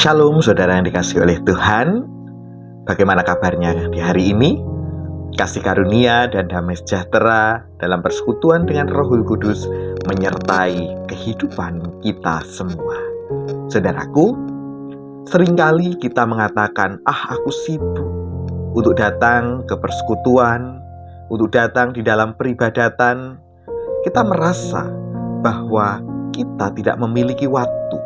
Shalom saudara yang dikasihi oleh Tuhan. Bagaimana kabarnya di hari ini? Kasih karunia dan damai sejahtera dalam persekutuan dengan Roh Kudus menyertai kehidupan kita semua. Saudaraku, seringkali kita mengatakan, aku sibuk untuk datang ke persekutuan, untuk datang di dalam peribadatan. Kita merasa bahwa kita tidak memiliki waktu.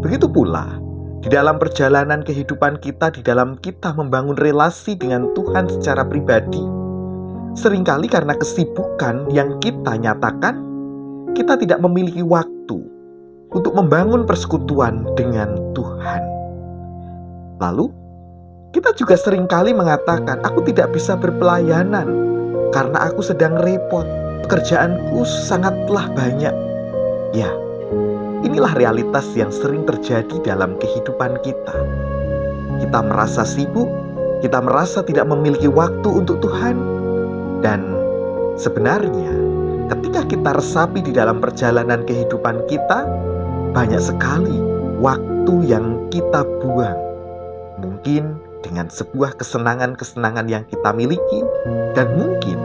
Begitu pula di dalam perjalanan kehidupan kita, di dalam kita membangun relasi dengan Tuhan secara pribadi. Seringkali karena kesibukan yang kita nyatakan, kita tidak memiliki waktu untuk membangun persekutuan dengan Tuhan. Lalu, kita juga seringkali mengatakan, aku tidak bisa berpelayanan karena aku sedang repot. Pekerjaanku sangatlah banyak. Ya, inilah realitas yang sering terjadi dalam kehidupan kita. Kita merasa sibuk, kita merasa tidak memiliki waktu untuk Tuhan. Dan sebenarnya ketika kita resapi di dalam perjalanan kehidupan kita, banyak sekali waktu yang kita buang. Mungkin dengan sebuah kesenangan-kesenangan yang kita miliki, dan mungkin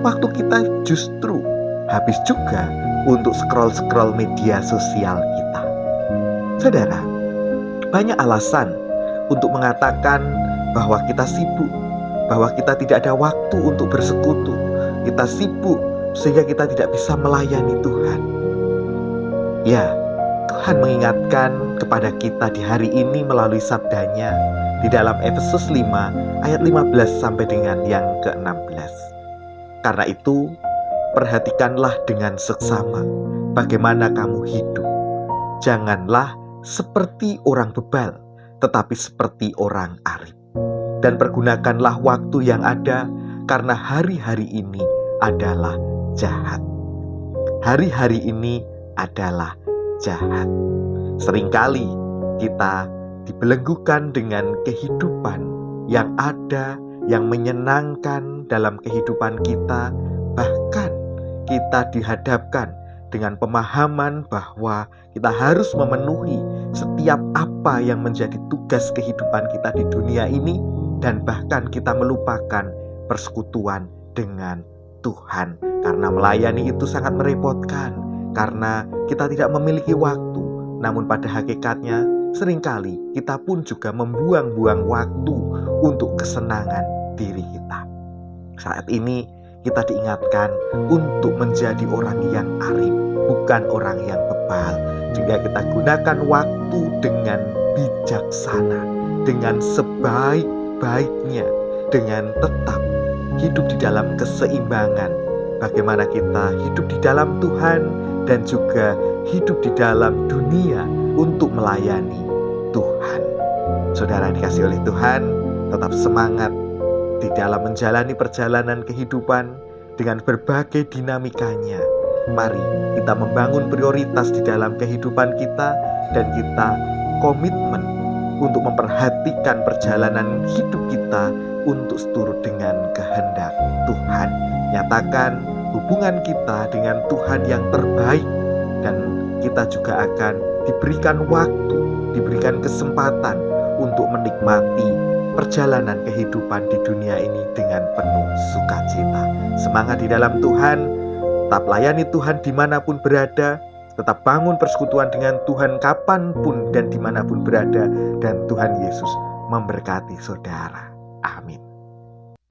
waktu kita justru habis juga untuk scroll-scroll media sosial kita. Saudara, banyak alasan untuk mengatakan bahwa kita sibuk, bahwa kita tidak ada waktu untuk bersekutu. Kita sibuk sehingga kita tidak bisa melayani Tuhan. Ya, Tuhan mengingatkan kepada kita di hari ini melalui sabdanya di dalam Efesus 5 ayat 15 sampai dengan yang ke-16. Karena itu, perhatikanlah dengan seksama bagaimana kamu hidup. Janganlah seperti orang bebal, tetapi seperti orang arif. Dan pergunakanlah waktu yang ada, karena hari-hari ini adalah jahat. Hari-hari ini adalah jahat. Seringkali kita dibelenggukan dengan kehidupan yang ada, yang menyenangkan dalam kehidupan kita. Bahkan kita dihadapkan dengan pemahaman bahwa kita harus memenuhi setiap apa yang menjadi tugas kehidupan kita di dunia ini, dan bahkan kita melupakan persekutuan dengan Tuhan. Karena melayani itu sangat merepotkan, karena kita tidak memiliki waktu. Namun pada hakikatnya seringkali kita pun juga membuang-buang waktu untuk kesenangan diri kita. Saat ini kita diingatkan untuk menjadi orang yang arif, bukan orang yang bebal. Sehingga kita gunakan waktu dengan bijaksana, dengan sebaik-baiknya, dengan tetap hidup di dalam keseimbangan. Bagaimana kita hidup di dalam Tuhan dan juga hidup di dalam dunia untuk melayani Tuhan. Saudara yang dikasihi oleh Tuhan, tetap semangat di dalam menjalani perjalanan kehidupan dengan berbagai dinamikanya. Mari kita membangun prioritas di dalam kehidupan kita, dan kita komitmen untuk memperhatikan perjalanan hidup kita untuk seturut dengan kehendak Tuhan. Nyatakan hubungan kita dengan Tuhan yang terbaik, dan kita juga akan diberikan waktu, diberikan kesempatan untuk menikmati perjalanan kehidupan di dunia ini dengan penuh sukacita. Semangat di dalam Tuhan, tetap layani Tuhan dimanapun berada, tetap bangun persekutuan dengan Tuhan kapanpun dan dimanapun berada, dan Tuhan Yesus memberkati saudara. Amin.